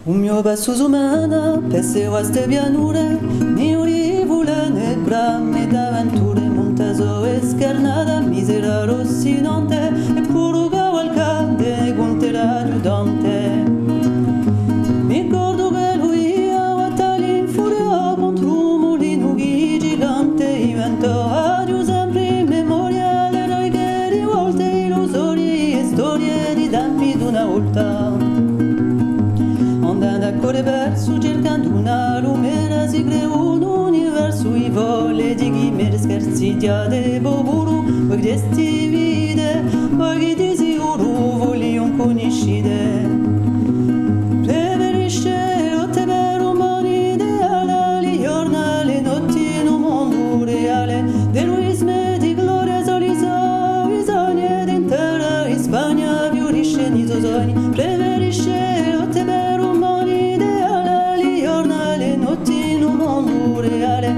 Un mio basso umana, pesse vaste pianure, ni urivula né brame d'avventure, montaso e scarnata, misera rossinante, e puro cavalcante, guantera giudante. Mi ricordo che lui a tali in furia contro un mulino gigante, inventò adieu sempre in memoria l'eroiche rivolte, illusorie e storie di tempi d'una volta. Andando a correre verso cercando una lumera si creò un universo i vole di chi mi scherzigliate popolo voi questi vide voi che di sicuro voglio conoscere preferisce lotte per un buon ideale le giornate le notti in un mondo reale d'eroismo di gloria solisa bisogna d'intera in Spagna fiorisce nei suoi sogni preferisce lotte per un buon ideale le giornate le notti in un mondo reale